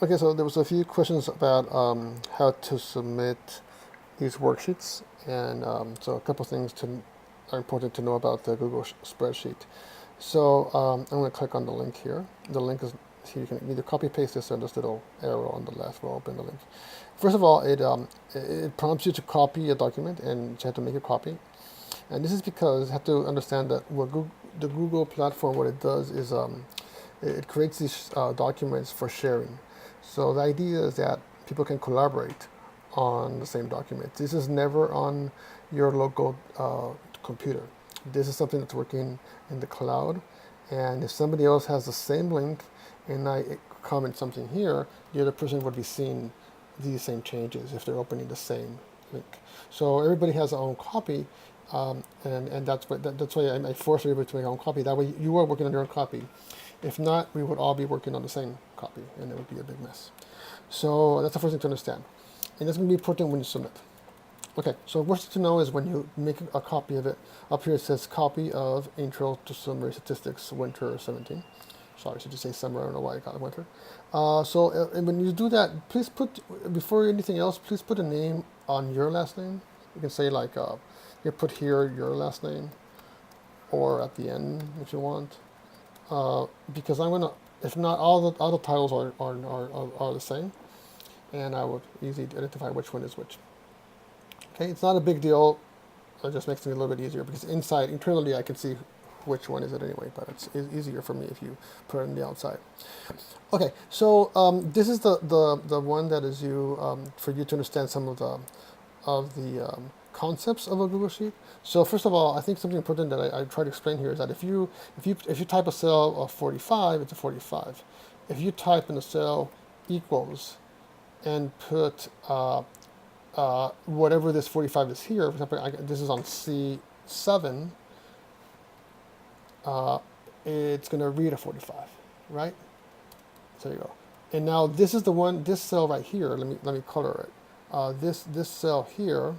Okay, so there was a few questions about how to submit these worksheets, and so a couple things are important to know about the Google spreadsheet. So I'm going to click on the link here. The link is here. You can either copy paste this or this little arrow on the left will open the link. First of all, it prompts you to copy a document, and you have to make a copy. And this is because you have to understand that the Google platform, what it does is it creates these documents for sharing. So the idea is that people can collaborate on the same document. This is never on your local computer. This is something that's working in the cloud. And if somebody else has the same link and I comment something here, the other person would be seeing these same changes if they're opening the same link. So everybody has their own copy, and that's why I force everybody to make their own copy. That way you are working on your own copy. If not, we would all be working on the same copy, and it would be a big mess. So that's the first thing to understand. And that's going to be important when you submit. Okay, so what's to know is when you make a copy of it, up here it says copy of Intro to Summary Statistics Winter 17. Sorry, I should just say summer, I don't know why I got winter. And when you do that, please put, before anything else, please put a name on your last name. You can say like, you put here your last name, or at the end if you want. Because I'm gonna, if not, all the titles are the same, and I would easily identify which one is which. Okay, it's not a big deal. It just makes it a little bit easier because internally, I can see which one is it anyway. But it's easier for me if you put it on the outside. Okay, so this is the one that is for you to understand some of the concepts of a Google Sheet. So first of all, I think something important that I try to explain here is that if you type a cell of 45, it's a 45. If you type in a cell equals and put whatever this 45 is here, for example, this is on C7, it's going to read a 45, right? So there you go. And now this is the one, this cell right here. Let me color it. This cell here,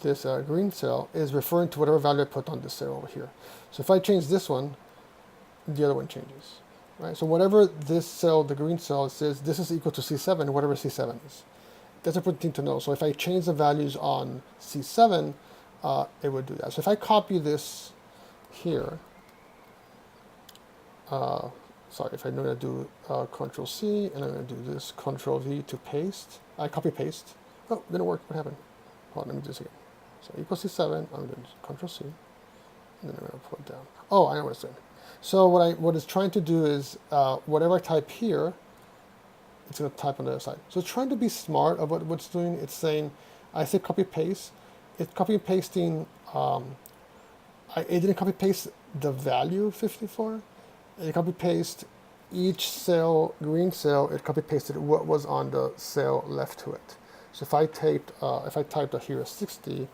this green cell, is referring to whatever value I put on this cell over here. So if I change this one, the other one changes, right? So whatever this cell, the green cell, says this is equal to C7, whatever C7 is. That's a important thing to know. So if I change the values on C7, it would do that. So if I copy this here, sorry, if I'm going to do Control C, and I'm going to do this Control V to paste. I copy paste. Oh, didn't work. What happened? Hold on, let me do this again. So equals C7, I'm going to do Control C, and then I'm going to pull it down. Oh, I know what it's doing. So what it's trying to do is whatever I type here, it's going to type on the other side. So it's trying to be smart about what it's doing. It's saying, I say copy paste. It's copy and pasting. It didn't copy paste the value 54. It copy paste each cell, green cell. It copy pasted what was on the cell left to it. So if I typed here 60, it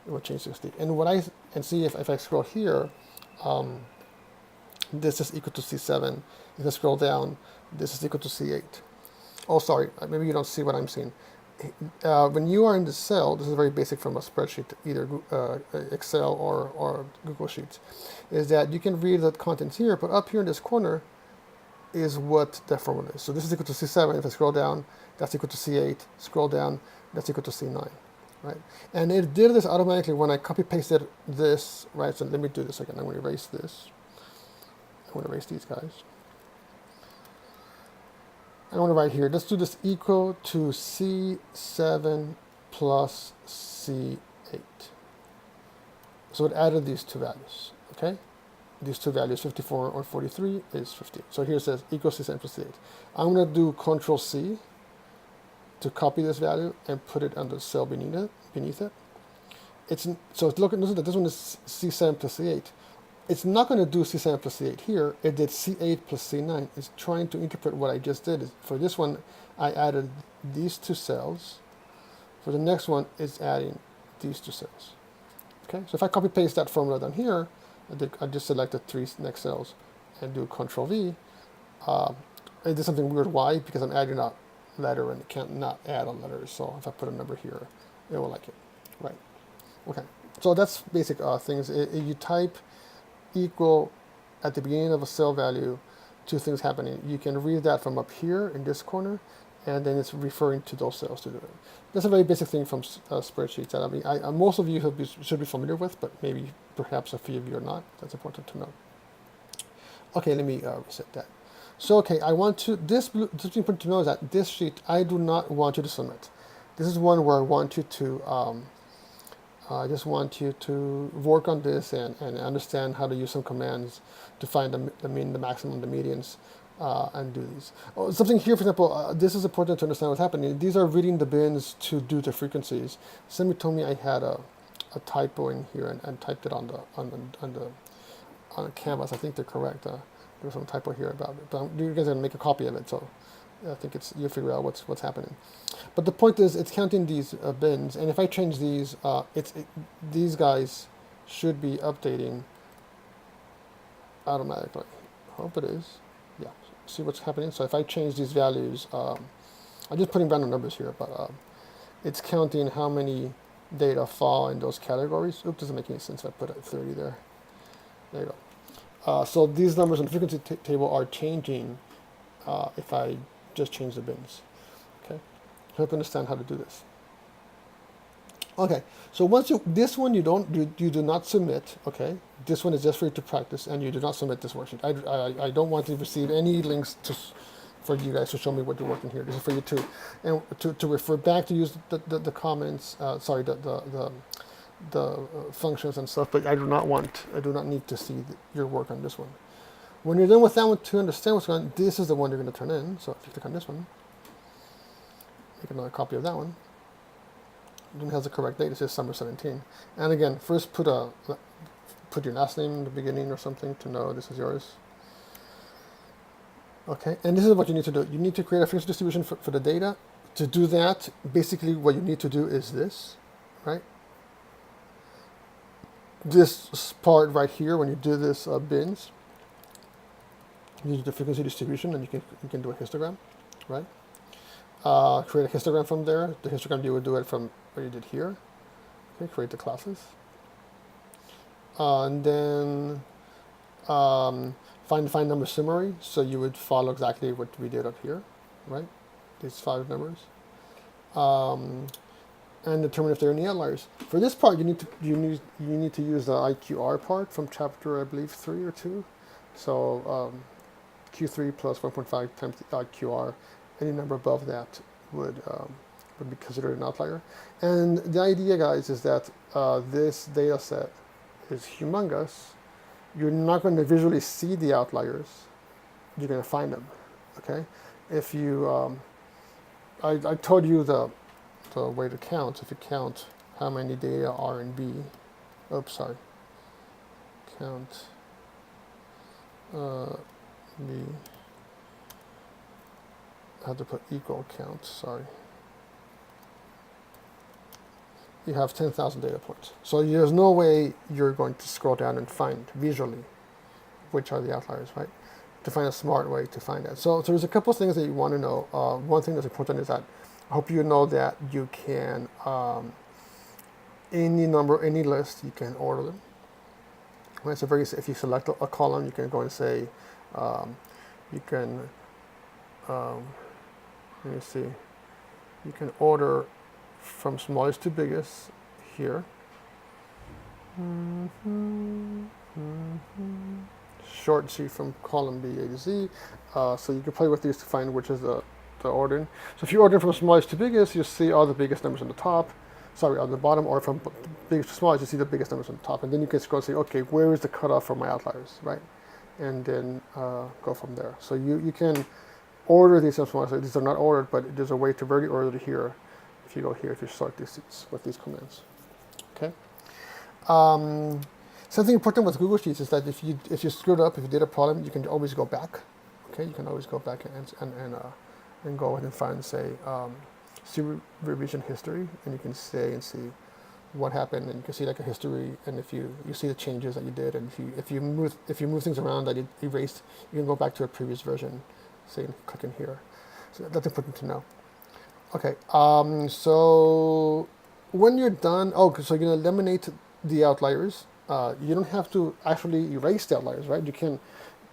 will change 60. And see if I scroll here, this is equal to C7. If I scroll down, this is equal to C8. Oh, sorry, maybe you don't see what I'm seeing. When you are in the cell, this is very basic from a spreadsheet, either Excel or Google Sheets, is that you can read the contents here, but up here in this corner is what the formula is. So this is equal to C7. If I scroll down, that's equal to C8. Scroll down, that's equal to C9, right? And it did this automatically when I copy-pasted this, right? So let me do this again. I'm going to erase this. I'm going to erase these guys. I want to write here, let's do this equal to C7 plus C8. So it added these two values, okay? These two values, 54 or 43, is 50. So here it says equal C7 plus C8. I'm going to do Control C to copy this value and put it on the cell beneath it. So listen, this one is C7 plus C8. It's not going to do C7 plus C8 here. It did C8 plus C9. It's trying to interpret what I just did. For this one, I added these two cells. For the next one, it's adding these two cells. Okay, so if I copy paste that formula down here, I just select the three next cells and do Control V. It did something weird. Why? Because I'm adding a letter and it can't not add a letter. So if I put a number here, it will like it. Right. Okay. So that's basic things. You type equal at the beginning of a cell value, two things happening. You can read that from up here in this corner, and then it's referring to those cells to do it. That's a very basic thing from spreadsheets that most of you should be familiar with, but maybe perhaps a few of you are not. That's important to know. Okay, let me reset that. So okay, I want to, this important to know is that this sheet, I do not want you to submit. This is one where I want you to, I just want you to work on this and understand how to use some commands to find the mean, the maximum, the medians, and do these. Oh, something here, for example, this is important to understand what's happening. These are reading the bins to do the frequencies. Somebody told me I had a typo in here and typed it on the canvas. I think they're correct. There's some typo here about it, but you guys are gonna make a copy of it, so I think you'll figure out what's happening. But the point is, it's counting these bins, and if I change these, these guys should be updating automatically. I hope it is. Yeah. See what's happening. So if I change these values, I'm just putting random numbers here, but it's counting how many data fall in those categories. Oops, doesn't make any sense if I put a 30 there. There you go. So these numbers in the frequency table are changing if I just change the bins. Okay, I hope you understand how to do this. Okay, so once this one you do not submit. Okay, this one is just for you to practice, and you do not submit this worksheet. I don't want to receive any links for you guys to show me what you're working here. This is for you to refer back to use the comments. Sorry, the functions and stuff, but I do not need to see your work on this one. When you're done with that one, to understand what's going on, this is the one you're going to turn in. So if you click on this one, make another copy of that one. It has the correct date. It says summer 17. And again, first put your last name in the beginning or something to know this is yours. Okay, and this is what you need to do. You need to create a frequency distribution for the data. To do that, basically what you need to do is this, right? This part right here, when you do this bins, you do the frequency distribution, and you can do a histogram, right? Create a histogram from there. The histogram you would do it from what you did here. Okay, create the classes, and then find number summary. So you would follow exactly what we did up here, right? These 5 numbers. And determine if there are any outliers. For this part, you need to use the IQR part from chapter, I believe, 3 or 2. So Q3 plus 1.5 times the IQR. Any number above that would be considered an outlier. And the idea, guys, is that this data set is humongous. You're not going to visually see the outliers. You're going to find them. Okay. If you, I told you the way to count. If you count how many data are in B, oops, sorry, count B, I have to put equal count, sorry. You have 10,000 data points. So there's no way you're going to scroll down and find visually which are the outliers, right? To find a smart way to find that. So there's a couple of things that you want to know. One thing that's important is that I hope you know that you can, any list, you can order them. Right? So if you select a column, you can go and say, you can, let me see, you can order from smallest to biggest here. Short C from column B, A to Z. So you can play with these to find which is the ordering. So if you order from smallest to biggest, you'll see all the biggest numbers on the top. Sorry, on the bottom, or from biggest to smallest, you see the biggest numbers on the top. And then you can go and say, okay, where is the cutoff for my outliers, right? And then go from there. So you can order these from smallest. These are not ordered, but there's a way to very order here. If you go here, if you sort these with these commands, okay. Something important with Google Sheets is that if you screwed up, if you did a problem, you can always go back. Okay, you can always go back and go ahead and find, say, see revision history, and you can say and see what happened, and you can see like a history, and if you see the changes that you did, and if you move things around that you erased, you can go back to a previous version, say, and click in here. So that's important to know. Okay, so when you're done, so you're gonna eliminate the outliers. You don't have to actually erase the outliers, right? You can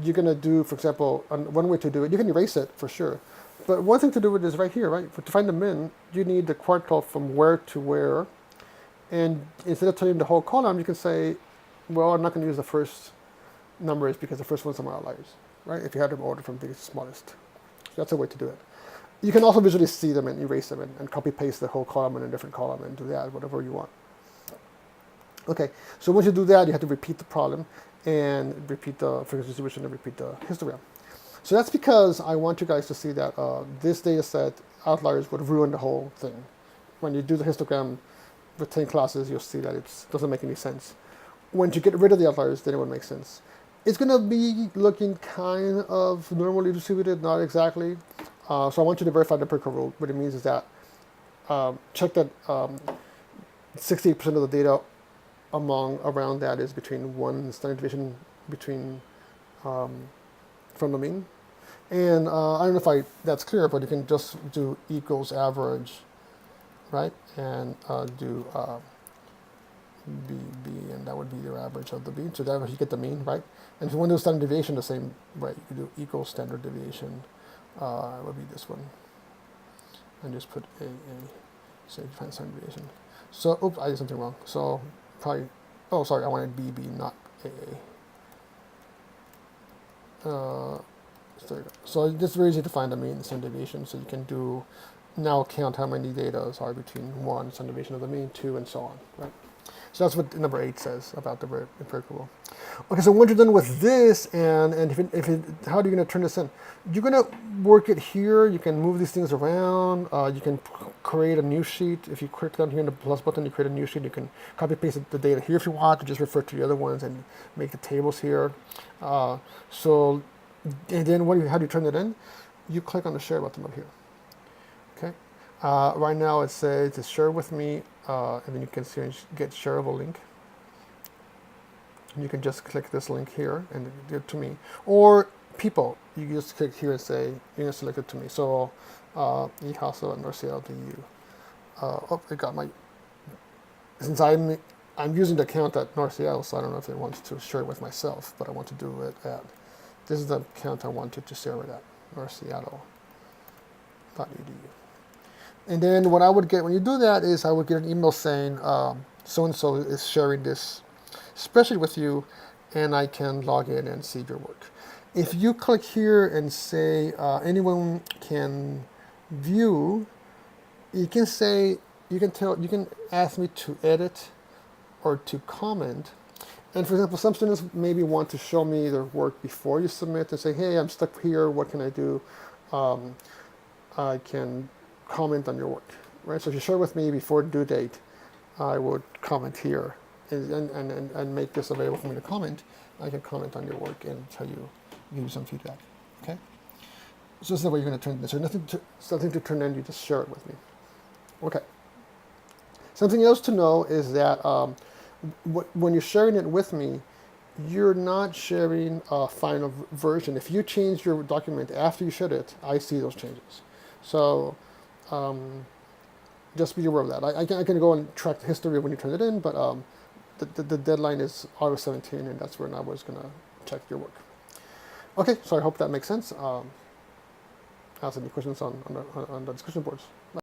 you're going to do, for example, one way to do it, you can erase it for sure. But one thing to do it is right here, right? To find the min, you need the quartile from where to where. And instead of telling the whole column, you can say, well, I'm not going to use the first numbers because the first ones are my outliers, right? If you had them ordered from biggest to smallest. So that's a way to do it. You can also visually see them and erase them and copy paste the whole column in a different column and do that, whatever you want. Okay, so once you do that, you have to repeat the problem and repeat the frequency distribution and repeat the histogram. So that's because I want you guys to see that this data set, outliers, would ruin the whole thing. When you do the histogram with 10 classes, you'll see that it doesn't make any sense. Once you get rid of the outliers, then it would make sense. It's going to be looking kind of normally distributed, not exactly. So I want you to verify the empirical rule. What it means is that check that 68% of the data around that is between one standard deviation from the mean. And I don't know if that's clear, but you can just do equals average, right? And do B, and that would be your average of the B. So that you get the mean, right? And if you want to do standard deviation the same way, you can do equals standard deviation. It would be this one. And just put AA, say find standard deviation. So, oops, I did something wrong. So probably, oh, sorry, I wanted BB, not AA. So it's very easy to find the mean standard deviation. So you can do now count how many data are between 1 standard deviation of the mean, 2, and so on, right? So that's what number 8 says about the empirical rule. Okay, so once you're done with this, and how are you going to turn this in? You're going to work it here. You can move these things around. You can create a new sheet. If you click down here in the plus button, you create a new sheet. You can copy paste the data here if you want, to just refer to the other ones and make the tables here. And then how do you turn it in? You click on the share button up here. Okay. Right now it says to share with me, and then you can get shareable link. And you can just click this link here and give it to me. Or people, you just click here and say, you're going to select it to me. So, eHassel and NorCLDU. Oh, it got my, since I'm using the account at NorCL, so I don't know if it wants to share it with myself, but I want to do it at, this is the account I wanted to share it at, northseattle.edu. And then what I would get when you do that is I would get an email saying so-and-so is sharing this spreadsheet with you, and I can log in and see your work. If you click here and say anyone can view, you can say, you can ask me to edit or to comment. And for example, some students maybe want to show me their work before you submit and say, hey, I'm stuck here, what can I do? I can comment on your work, right? So if you share with me before due date, I would comment here and make this available for me to comment. I can comment on your work and tell you, give you some feedback, okay? So this is the way you're going to turn this. There's nothing to turn in, you just share it with me. Okay. Something else to know is that when you're sharing it with me, you're not sharing a final version. If you change your document after you shared it, I see those changes. So just be aware of that. I can go and track the history of when you turn it in, but the deadline is August 17, and that's when I was going to check your work. Okay, so I hope that makes sense. Ask any questions on the discussion boards.